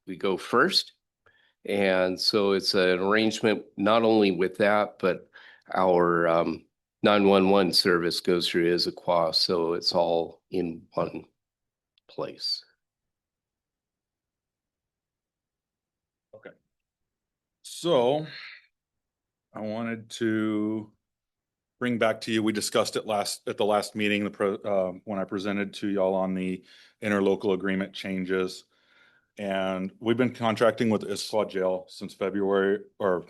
we go first. And so it's an arrangement not only with that, but our 911 service goes through Issaquah, so it's all in one place. Okay. So I wanted to bring back to you, we discussed it at the last meeting, when I presented to y'all on the interlocal agreement changes. And we've been contracting with Issaquah Jail since February, or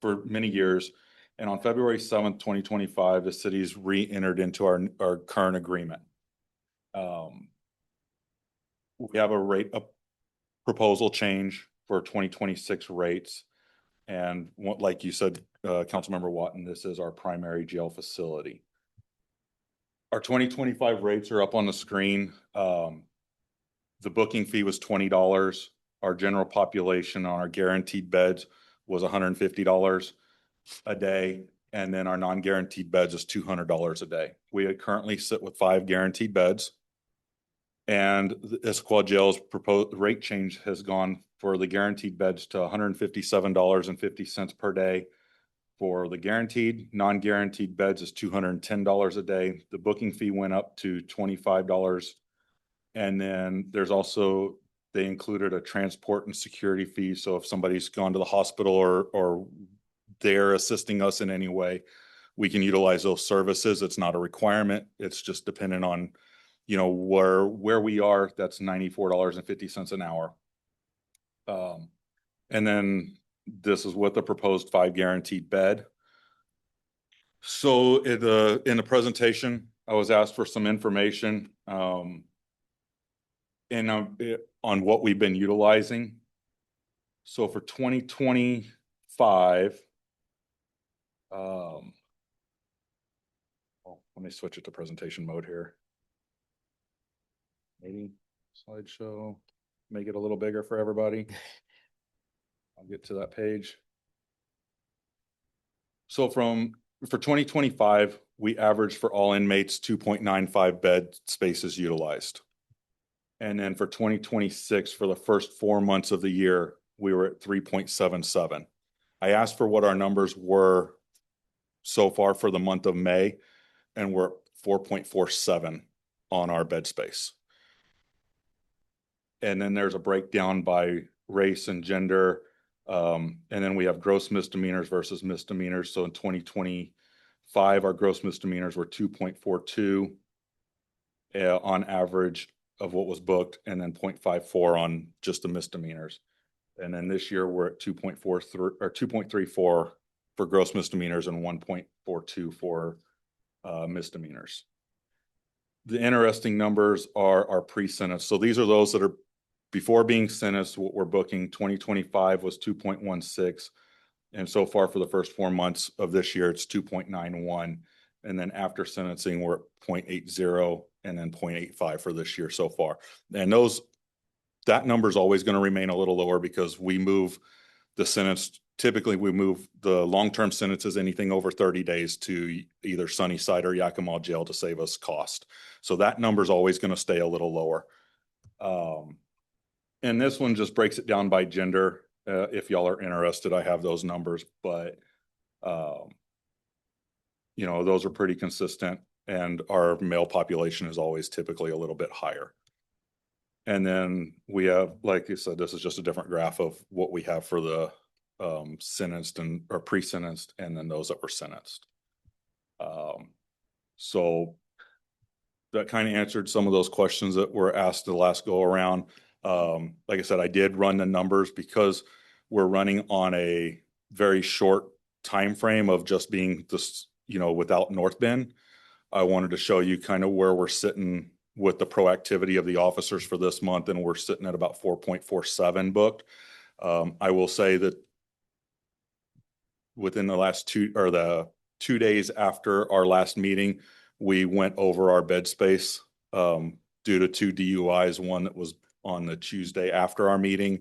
for many years. And on February 7th, 2025, the city's re-entered into our current agreement. We have a proposal change for 2026 rates. And like you said, Councilmember Watton, this is our primary jail facility. Our 2025 rates are up on the screen. The booking fee was $20. Our general population on our guaranteed beds was $150 a day. And then our non-guaranteed beds is $200 a day. We currently sit with 5 guaranteed beds. And the Issaquah Jail's proposed rate change has gone for the guaranteed beds to $157.50 per day. For the guaranteed, non-guaranteed beds is $210 a day. The booking fee went up to $25. And then there's also, they included a transport and security fee. So if somebody's gone to the hospital or they're assisting us in any way, we can utilize those services. It's not a requirement. It's just dependent on, where we are. That's $94.50 an hour. And then this is with the proposed 5 guaranteed bed. So in the presentation, I was asked for some information on what we've been utilizing. So for 2025, let me switch it to presentation mode here. Maybe slideshow, make it a little bigger for everybody. I'll get to that page. So for 2025, we averaged for all inmates 2.95 bed spaces utilized. And then for 2026, for the first 4 months of the year, we were at 3.77. I asked for what our numbers were so far for the month of May, and we're 4.47 on our bed space. And then there's a breakdown by race and gender. And then we have gross misdemeanors versus misdemeanors. So in 2025, our gross misdemeanors were 2.42 on average of what was booked, and then 0.54 on just the misdemeanors. And then this year we're at 2.43 or 2.34 for gross misdemeanors and 1.42 for misdemeanors. The interesting numbers are our pre-sentence. So these are those that are before being sentenced. What we're booking 2025 was 2.16. And so far for the first 4 months of this year, it's 2.91. And then after sentencing, we're at 0.80 and then 0.85 for this year so far. And that number is always going to remain a little lower because we move the sentence. Typically, we move the long-term sentences, anything over 30 days, to either Sunnyside or Yakima Jail to save us cost. So that number is always going to stay a little lower. And this one just breaks it down by gender. If y'all are interested, I have those numbers, but those are pretty consistent, and our male population is always typically a little bit higher. And then we have, like you said, this is just a different graph of what we have for the sentenced or pre-sentenced, and then those that were sentenced. So that kind of answered some of those questions that were asked the last go around. Like I said, I did run the numbers because we're running on a very short time frame of just being this, without North Bend. I wanted to show you kind of where we're sitting with the proactivity of the officers for this month, and we're sitting at about 4.47 booked. I will say that within the 2 days after our last meeting, we went over our bed space due to 2 DUIs, one that was on the Tuesday after our meeting,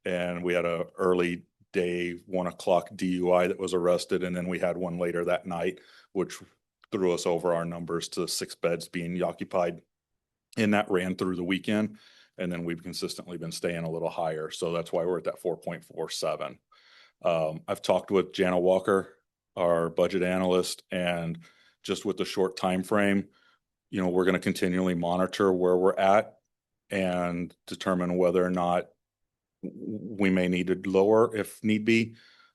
and we had a early day 1 o'clock DUI that was arrested, and then we had one later that night, which threw us over our numbers to 6 beds being occupied, and that ran through the weekend. And then we've consistently been staying a little higher. So that's why we're at that 4.47. I've talked with Jana Walker, our budget analyst, and just with the short time frame, we're going to continually monitor where we're at and determine whether or not we may need to lower if need be.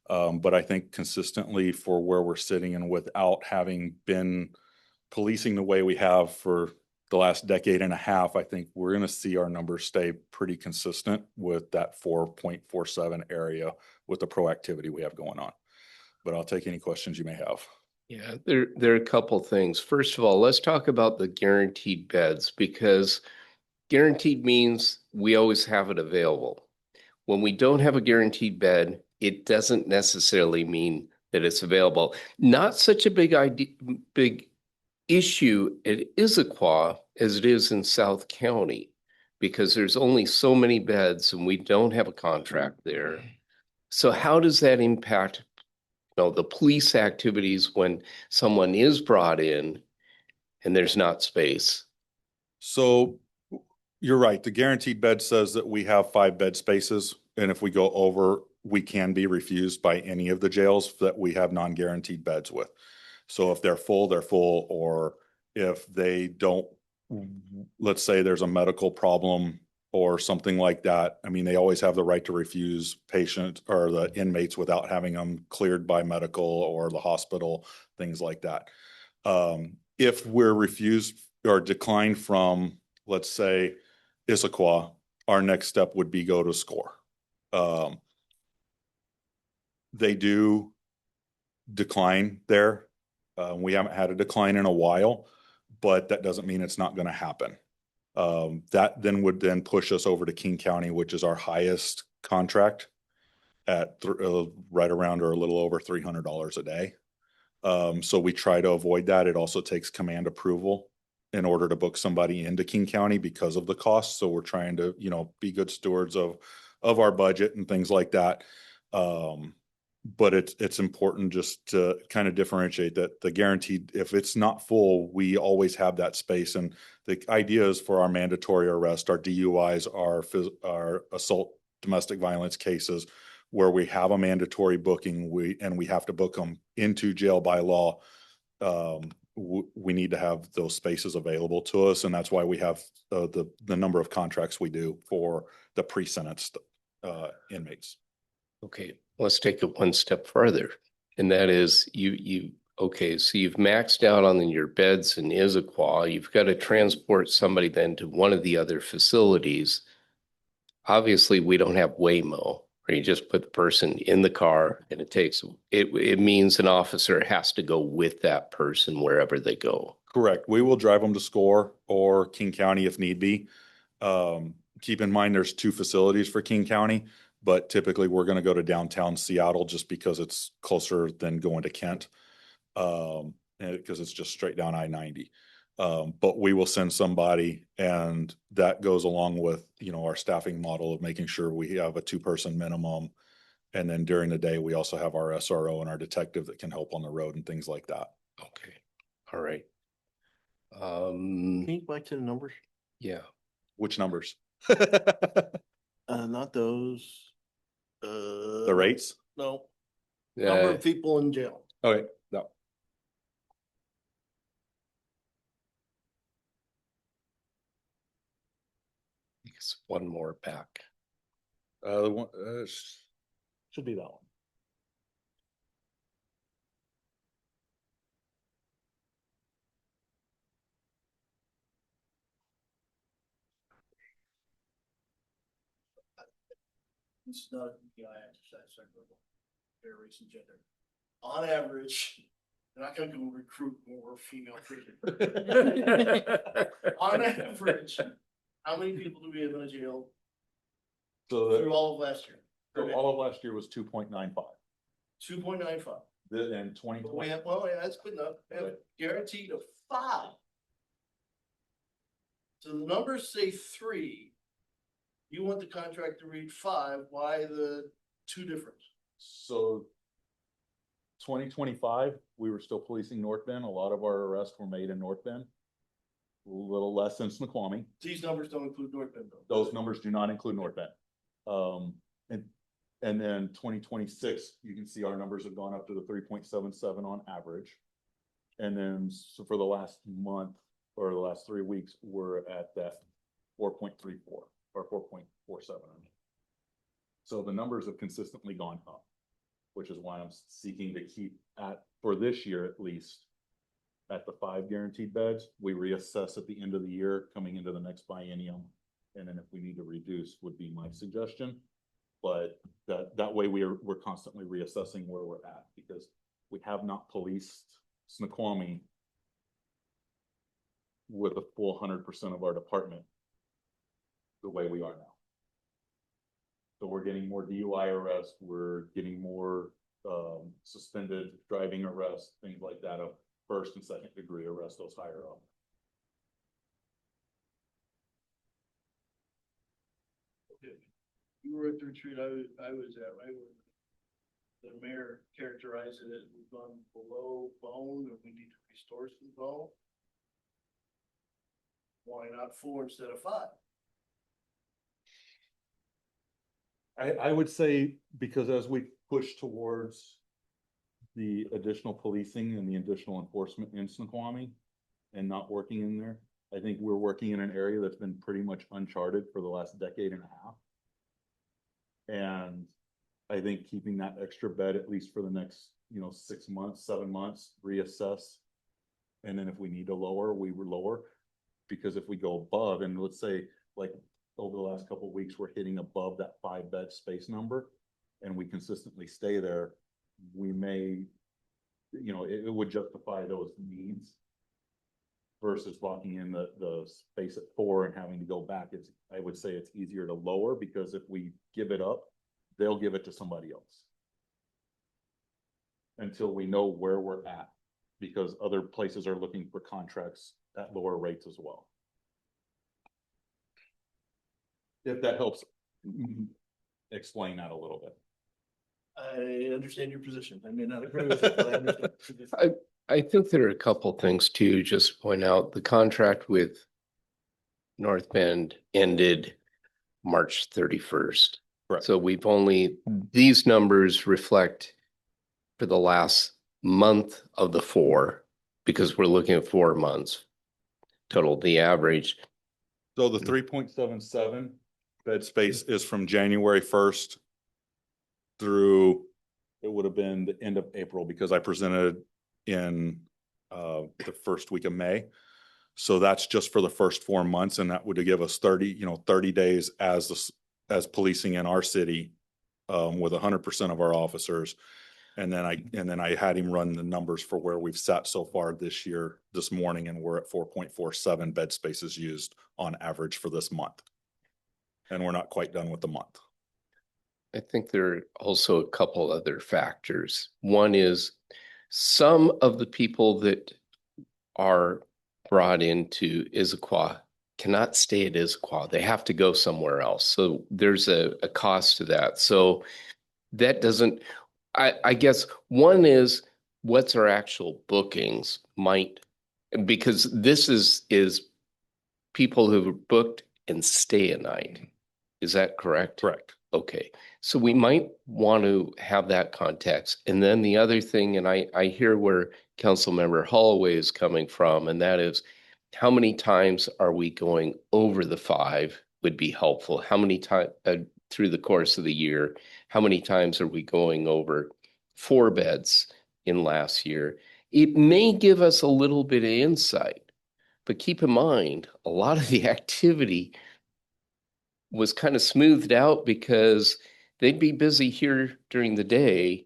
But I think consistently for where we're sitting and without having been policing the way we have for the last decade and a half, I think we're going to see our numbers stay pretty consistent with that 4.47 area with the proactivity we have going on. But I'll take any questions you may have. Yeah, there are a couple things. First of all, let's talk about the guaranteed beds, because guaranteed means we always have it available. When we don't have a guaranteed bed, it doesn't necessarily mean that it's available. Not such a big issue at Issaquah as it is in South County, because there's only so many beds and we don't have a contract there. So how does that impact, the police activities when someone is brought in and there's not space? So you're right. The guaranteed bed says that we have 5 bed spaces. And if we go over, we can be refused by any of the jails that we have non-guaranteed beds with. So if they're full, they're full. Or if they don't, let's say there's a medical problem or something like that. I mean, they always have the right to refuse patients or the inmates without having them cleared by medical or the hospital, things like that. If we're refused or declined from, let's say, Issaquah, our next step would be go to SCORE. They do decline there. We haven't had a decline in a while, but that doesn't mean it's not going to happen. That then would then push us over to King County, which is our highest contract at right around or a little over $300 a day. So we try to avoid that. It also takes command approval in order to book somebody into King County because of the cost. So we're trying to, be good stewards of our budget and things like that. But it's important just to kind of differentiate that the guaranteed, if it's not full, we always have that space. And the idea is for our mandatory arrest, our DUIs, our assault, domestic violence cases, where we have a mandatory booking, we have to book them into jail by law. We need to have those spaces available to us, and that's why we have the number of contracts we do for the pre-sentenced inmates. Okay, let's take it one step further, and that is okay, so you've maxed out on your beds in Issaquah. You've got to transport somebody then to one of the other facilities. Obviously, we don't have Waymo, where you just put the person in the car and it means an officer has to go with that person wherever they go. Correct. We will drive them to SCORE or King County if need be. Keep in mind there's 2 facilities for King County, but typically we're going to go to downtown Seattle just because it's closer than going to Kent, because it's just straight down I-90. But we will send somebody, and that goes along with, our staffing model of making sure we have a 2-person minimum. And then during the day, we also have our SRO and our detective that can help on the road and things like that. Okay. All right. Can you go back to the numbers? Yeah. Which numbers? Not those. The rates? No, number Uh, of people in jail. Okay, no. it's one more back. The one, Should be that one. It's not a PI exercise, their race and gender. On average, they're not gonna go recruit more female prisoners. On average, how many people do we have in a jail so through all of last year? all of last year was 2.95. 2.95. Then 2020. Well, yeah, that's good enough. We have guaranteed of 5. So the numbers say 3. You want the contract to read 5. Why the 2 difference? So 2025, we were still policing North Bend. A lot of our arrests were made in North Bend. a little less than Snoqualmie. These numbers don't include North Bend though. Those numbers do not include North Bend. And then 2026, you can see our numbers have gone up to the 3.77 on average. And then so for the last month or the last 3 weeks, we're at that 4.34 or 4.47. So the numbers have consistently gone up, which is why I'm seeking to keep at, for this year at least, at the 5 guaranteed beds. We reassess at the end of the year coming into the next biennium. And then if we need to reduce would be my suggestion. But that way we're constantly reassessing where we're at, because we have not policed Snoqualmie with a full 100% of our department the way we are now. So we're getting more DUI arrests, we're getting more suspended driving arrests, things like that, of first and second degree arrests, those higher up. You were at the retreat I was at, right? The mayor characterized it as we've gone below bone and we need to restore some bone. Why not 4 instead of 5? I would say, because as we push towards the additional policing and the additional enforcement in Snoqualmie and not working in there, I think we're working in an area that's been pretty much uncharted for the last decade and a half. And I think keeping that extra bed, at least for the next, 6 months, 7 months, reassess. And then if we need to lower, we will lower. Because if we go above, and let's say like over the last couple of weeks, we're hitting above that 5 bed space number, and we consistently stay there, we may, it would justify those needs versus locking in the space at 4 and having to go back. I would say it's easier to lower, because if we give it up, they'll give it to somebody else until we know where we're at, because other places are looking for contracts at lower rates as well. If that helps explain that a little bit. I understand your position. I may not agree with it, but I understand. I think there are a couple things too, just to point out. The contract with North Bend ended March 31st. Correct. So these numbers reflect for the last month of the 4, because we're looking at 4 months total, the average. So the 3.77 bed space is from January 1st through, it would have been the end of April, because I presented in the first week of May. So that's just for the first 4 months, and that would give us 30 days as policing in our city, with 100% of our officers. And then I had him run the numbers for where we've sat so far this morning, and we're at 4.47 bed spaces used on average for this month. And we're not quite done with the month. I think there are also a couple other factors. One is some of the people that are brought into Issaquah cannot stay at Issaquah. They have to go somewhere else. So there's a cost to that. So that doesn't, I guess one is what's our actual bookings because this is people who have booked and stay a night. Is that correct? Correct. Okay. So we might want to have that context. And then the other thing, and I hear where Councilmember Holloway is coming from, and that is how many times are we going over the 5 would be helpful. How many times through the course of the year, how many times are we going over 4 beds in last year? It may give us a little bit of insight, but keep in mind, a lot of the activity was kind of smoothed out because they'd be busy here during the day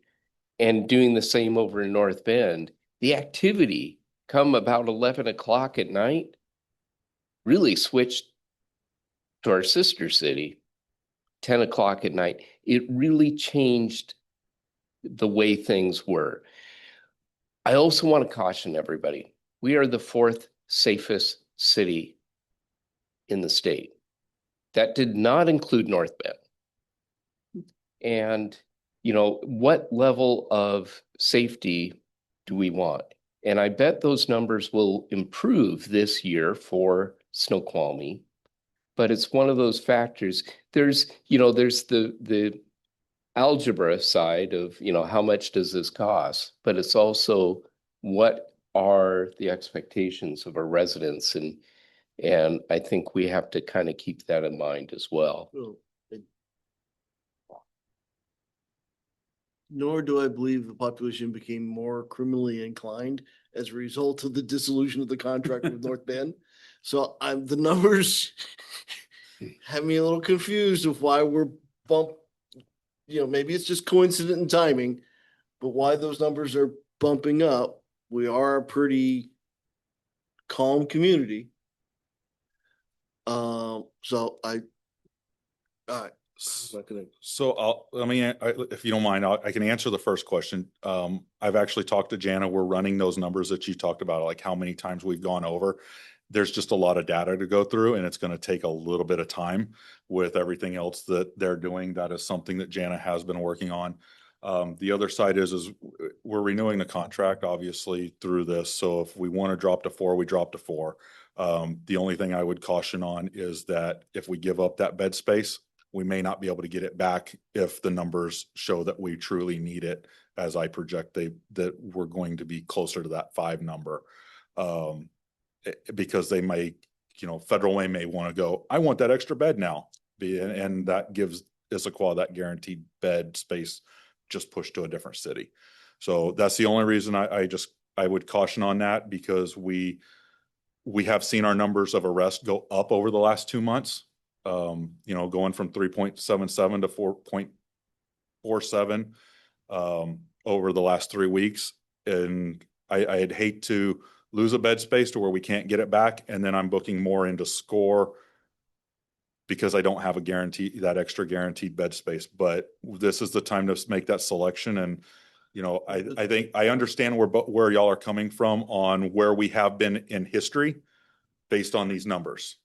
and doing the same over in North Bend. The activity come about 11 o'clock at night really switched to our sister city, 10 o'clock at night. It really changed the way things were. I also want to caution everybody. We are the 4th safest city in the state. That did not include North Bend. And, what level of safety do we want? And I bet those numbers will improve this year for Snoqualmie. But it's one of those factors. There's the algebra side of, how much does this cost? But it's also what are the expectations of our residents? And I think we have to kind of keep that in mind as well. Well, nor do I believe the population became more criminally inclined as a result of the dissolution of the contract with North Bend. So the numbers have me a little confused of why we're maybe it's just coincident in timing, but why those numbers are bumping up. We are a pretty calm community. So all right. I'm not gonna. So if you don't mind, I can answer the first question. I've actually talked to Jana. We're running those numbers that you talked about, like how many times we've gone over. There's just a lot of data to go through, and it's going to take a little bit of time with everything else that they're doing. That is something that Jana has been working on. The other side is we're renewing the contract, obviously, through this. So if we want to drop to 4, we drop to 4. The only thing I would caution on is that if we give up that bed space, we may not be able to get it back if the numbers show that we truly need it, as I project that we're going to be closer to that 5 number. Because they may, Federal Way may want to go, I want that extra bed now. And that gives Issaquah that guaranteed bed space just pushed to a different city. So that's the only reason I would caution on that, because we have seen our numbers of arrest go up over the last 2 months. Going from 3.77 to 4.47 over the last 3 weeks. And I'd hate to lose a bed space to where we can't get it back. And then I'm booking more into SCORE because I don't have that extra guaranteed bed space. But this is the time to make that selection. And, I think I understand where y'all are coming from on where we have been in history based on these numbers.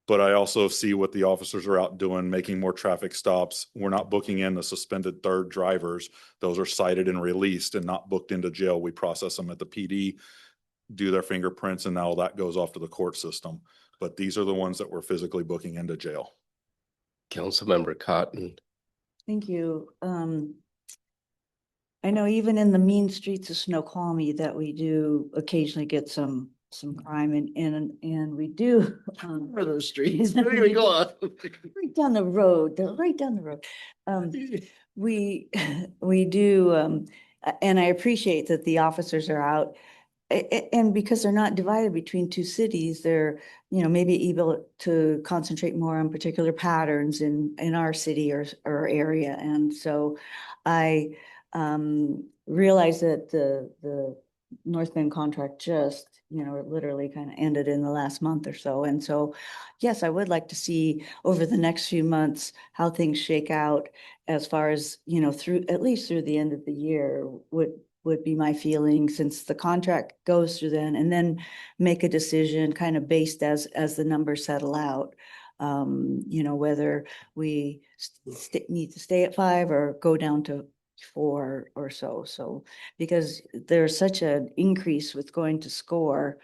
But I also see what the officers are out doing, making more traffic stops. We're not booking in the suspended third drivers. Those are cited and released and not booked into jail. We process them at the PD, do their fingerprints, and now that goes off to the court system. But these are the ones that we're physically booking into jail. Councilmember Cotton. Thank you. I know even in the mean streets of Snoqualmie that we do occasionally get some crime and we do. Where are those streets? Anyway, go on. Right down the road, they're right down the road. We do, and I appreciate that the officers are out. And because they're not divided between 2 cities, they're, maybe able to concentrate more on particular patterns in our city or area. And so I realize that the North Bend contract just, literally kind of ended in the last month or so. And so, yes, I would like to see over the next few months how things shake out as far as, at least through the end of the year would be my feeling, since the contract goes through then, and then make a decision kind of based as the numbers settle out. Whether we need to stay at 5 or go down to 4 or so. So, because there's such an increase with going to SCORE,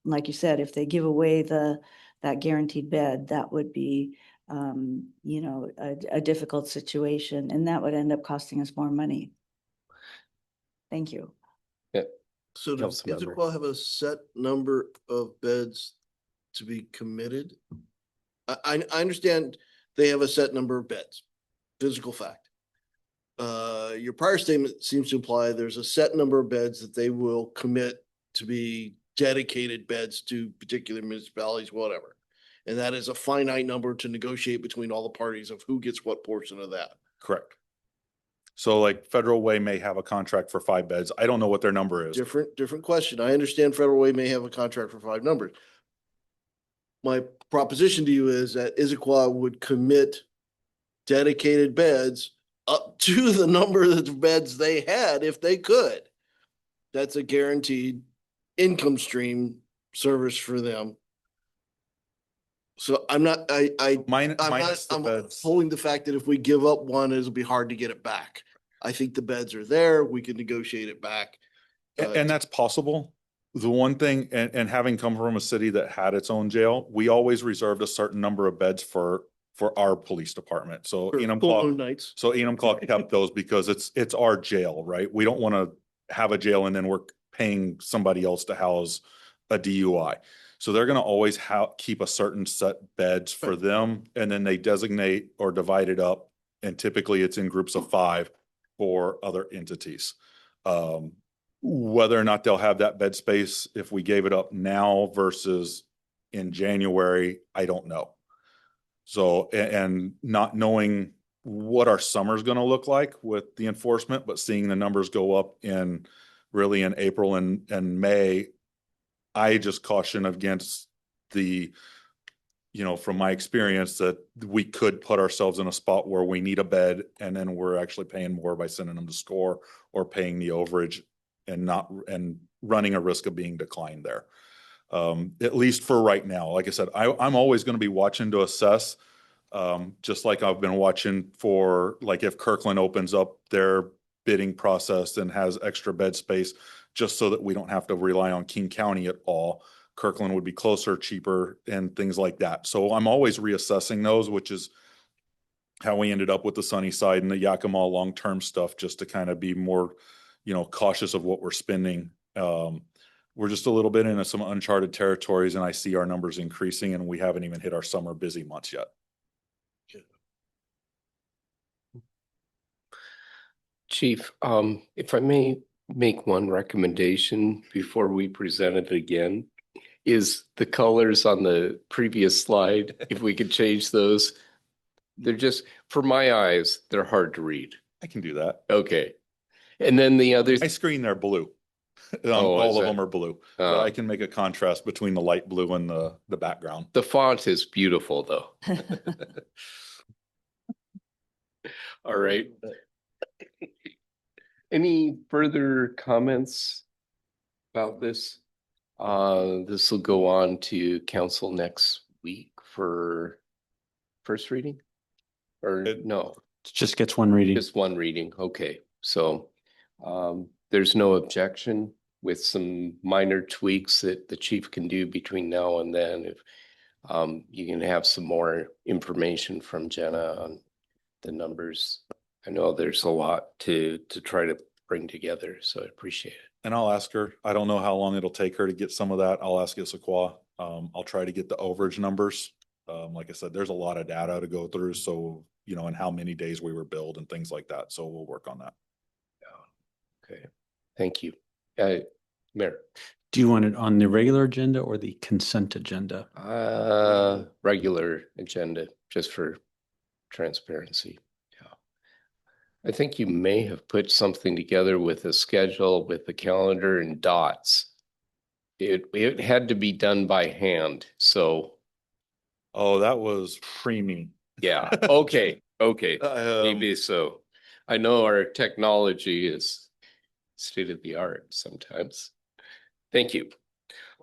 like you said, if they give away that guaranteed bed, that would be, a difficult situation, and that would end up costing us more money. Thank you. So does Councilmember. Issaquah have a set number of beds to be committed? I understand they have a set number of beds, physical fact. Your prior statement seems to imply there's a set number of beds that they will commit to be dedicated beds to particular municipalities, whatever. And that is a finite number to negotiate between all the parties of who gets what portion of that. Correct. So like Federal Way may have a contract for 5 beds. I don't know what their number is. Different question. I understand Federal Way may have a contract for 5 numbers. My proposition to you is that Issaquah would commit dedicated beds up to the number of beds they had if they could. That's a guaranteed income stream service for them. So I'm not, Minus the I'm beds. holding the fact that if we give up one, it'll be hard to get it back. I think the beds are there. We can negotiate it back. And that's possible. The one thing, and having come from a city that had its own jail, we always reserved a certain number of beds for our police department. So For full moon nights. Enumclaw kept those because it's our jail, right? We don't want to have a jail and then we're paying somebody else to house a DUI. So they're going to always keep a certain set beds for them, and then they designate or divide it up. And typically it's in groups of 5 for other entities. Whether or not they'll have that bed space if we gave it up now versus in January, I don't know. So, and not knowing what our summer's going to look like with the enforcement, but seeing the numbers go up in April and May, I just caution against from my experience that we could put ourselves in a spot where we need a bed and then we're actually paying more by sending them to SCORE or paying the overage and running a risk of being declined there. At least for right now. Like I said, I'm always going to be watching to assess, just like I've been watching for, like, if Kirkland opens up their bidding process and has extra bed space, just so that we don't have to rely on King County at all. Kirkland would be closer, cheaper, and things like that. So I'm always reassessing those, which is how we ended up with the Sunnyside and the Yakima long-term stuff, just to kind of be more, cautious of what we're spending. We're just a little bit into some uncharted territories, and I see our numbers increasing, and we haven't even hit our summer busy months yet. Chief, if I may make one recommendation before we present it again, is the colors on the previous slide, if we could change those. They're just, for my eyes, they're hard to read. I can do that. Okay. And then the other, My screen, they're blue. Oh, All is of it? them are blue. But I can make a contrast between the light blue and the background. the font is beautiful though. All right. Any further comments about this? This will go on to council next week for first reading? Or no, It just gets one reading. just one reading. Okay, so there's no objection with some minor tweaks that the chief can do between now and then. If you can have some more information from Jenna on the numbers. I know there's a lot to try to bring together, so I appreciate it. And I'll ask her. I don't know how long it'll take her to get some of that. I'll ask Issaquah. I'll try to get the overage numbers. Like I said, there's a lot of data to go through. So, and how many days we were billed and things like that. So we'll work on that. Okay, thank you. Mayor. Do you want it on the regular agenda or the consent agenda? Regular agenda, just for transparency. Yeah. I think you may have put something together with a schedule, with the calendar and dots. It had to be done by hand, so. Oh, that was preemie. Yeah, okay, maybe so. I know our technology is state of the art sometimes. Thank you.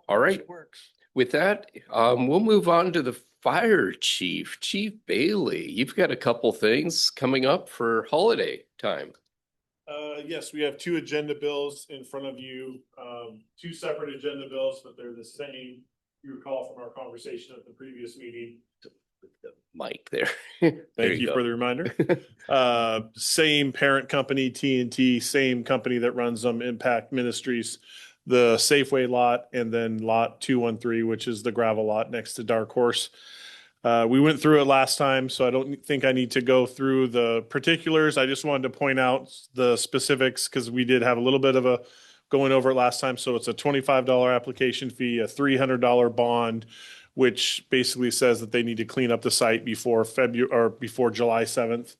All right. With that, we'll move on to the fire chief, Chief Bailey. You've got a couple things coming up for holiday time. Yes, we have 2 agenda bills in front of you, 2 separate agenda bills, but they're the same. You recall from our conversation at the previous meeting. The mic there. Thank you for the reminder. Same parent company, TNT, same company that runs them, Impact Ministries, the Safeway lot, and then lot 213, which is the gravel lot next to Dark Horse. We went through it last time, so I don't think I need to go through the particulars. I just wanted to point out the specifics because we did have a little bit of a going over it last time. So it's a $25 application fee, a $300 bond, which basically says that they need to clean up the site before July 7th.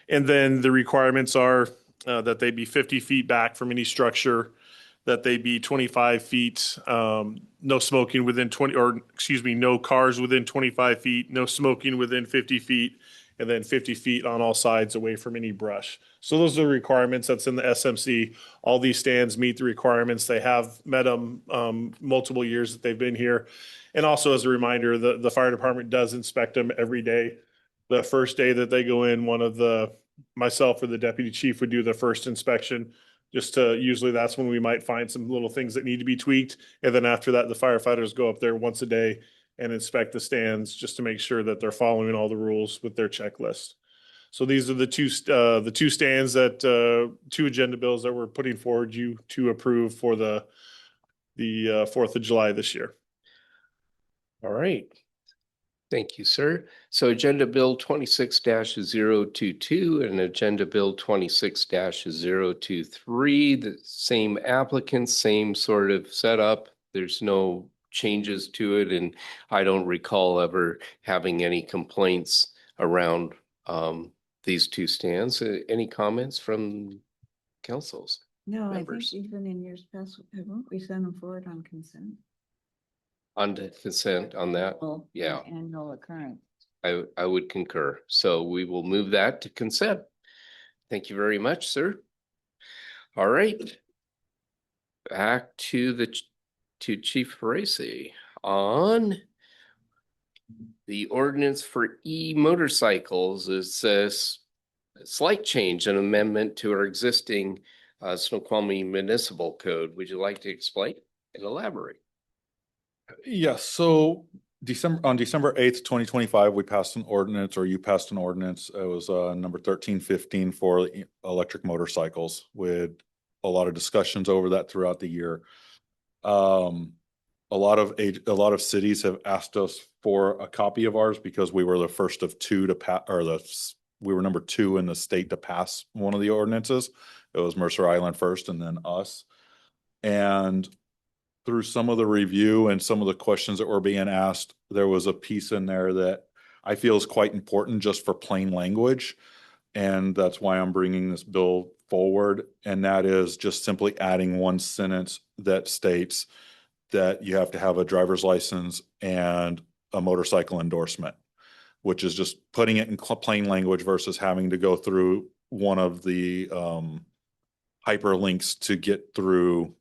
And then the requirements are that they be 50 feet back from any structure, that they be 25 feet, no smoking within no cars within 25 feet, no smoking within 50 feet, and then 50 feet on all sides away from any brush. So those are the requirements that's in the SMC. All these stands meet the requirements. They have met them multiple years that they've been here. And also as a reminder, the fire department does inspect them every day. The first day that they go in, myself or the deputy chief would do the first inspection. Just to, usually that's when we might find some little things that need to be tweaked. And then after that, the firefighters go up there once a day and inspect the stands just to make sure that they're following all the rules with their checklist. So these are the two stands that, two agenda bills that we're putting forward you to approve for the 4th of July this year. All right. Thank you, sir. So Agenda Bill 26-022 and Agenda Bill 26-023, the same applicants, same sort of setup. There's no changes to it, and I don't recall ever having any complaints around these two stands. Any comments from councils? No, I think Members. even in years past, haven't we sent them forward on consent? On the consent on that? Well, Yeah. Annual occurrence. I would concur. So we will move that to consent. Thank you very much, sir. All right. Back to to Chief Parisi on the ordinance for e-motorcycles. Is a slight change, an amendment to our existing Snoqualmie Municipal Code. Would you like to explain and elaborate? Yes, so on December 8th, 2025, we passed an ordinance, or you passed an ordinance. It was number 1315 for electric motorcycles, with a lot of discussions over that throughout the year. A lot of cities have asked us for a copy of ours because we were the first of two to pass, we were number 2 in the state to pass one of the ordinances. It was Mercer Island first and then us. And through some of the review and some of the questions that were being asked, there was a piece in there that I feel is quite important just for plain language. And that's why I'm bringing this bill forward. And that is just simply adding one sentence that states that you have to have a driver's license and a motorcycle endorsement, which is just putting it in plain language versus having to go through one of the hyperlinks to get through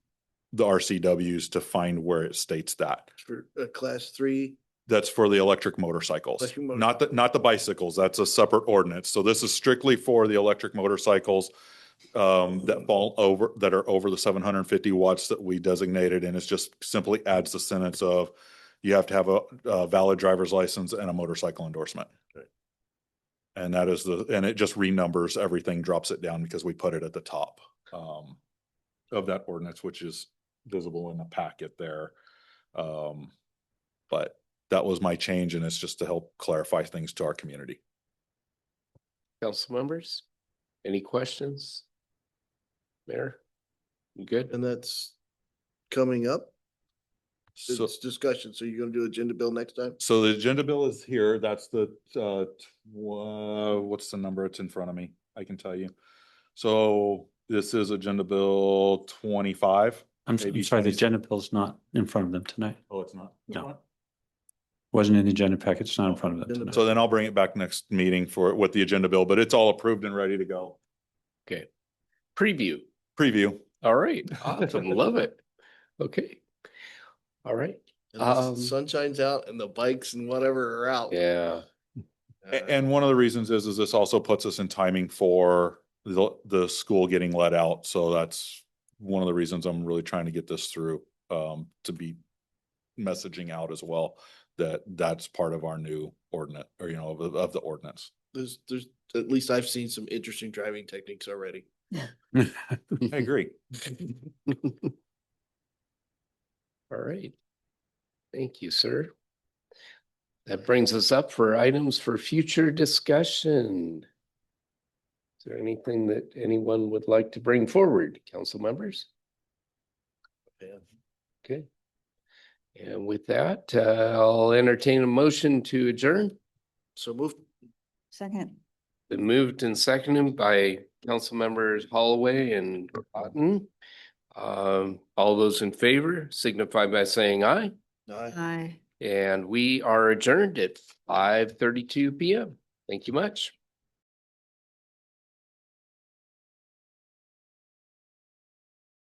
the RCWs to find where it states that. For a class 3. That's for the electric motorcycles, Electric not the bicycles. That's a separate ordinance. So this is strictly for the electric motorcycles that are over the 750 watts that we designated. And it's just simply adds the sentence of you have to have a valid driver's license and a motorcycle endorsement. Okay. And that is and it just renumbers everything, drops it down because we put it at the top of that ordinance, which is visible in the packet there. But that was my change, and it's just to help clarify things to our community. Council members, any questions? Mayor, you good? And that's coming up. So, It's discussion. So you're gonna do agenda bill next time? so the agenda bill is here. That's the, what's the number? It's in front of me. I can tell you. So this is agenda bill 25. I'm Maybe sorry, the 26. agenda bill's not in front of them tonight. Oh, it's not? No. Wasn't in the agenda packet. It's not in front of them tonight. So then I'll bring it back next meeting with the agenda bill, but it's all approved and ready to go. Okay. Preview. Preview. All right. Awesome. Love it. Okay. All right. And the sun shines out and the bikes and whatever are out. Yeah. And one of the reasons is this also puts us in timing for the school getting let out. So that's one of the reasons I'm really trying to get this through, to be messaging out as well, that's part of our new ordinance, or, of the ordinance. There's, at least I've seen some interesting driving techniques already. I agree. All right. Thank you, sir. That brings us up for items for future discussion. Is there anything that anyone would like to bring forward, council members? Yeah. Okay. And with that, I'll entertain a motion to adjourn. So move. Second. Been moved and seconded by council members Holloway and Otten. All those in favor signify by saying aye. Aye. Aye. And we are adjourned at 5:32 PM. Thank you much.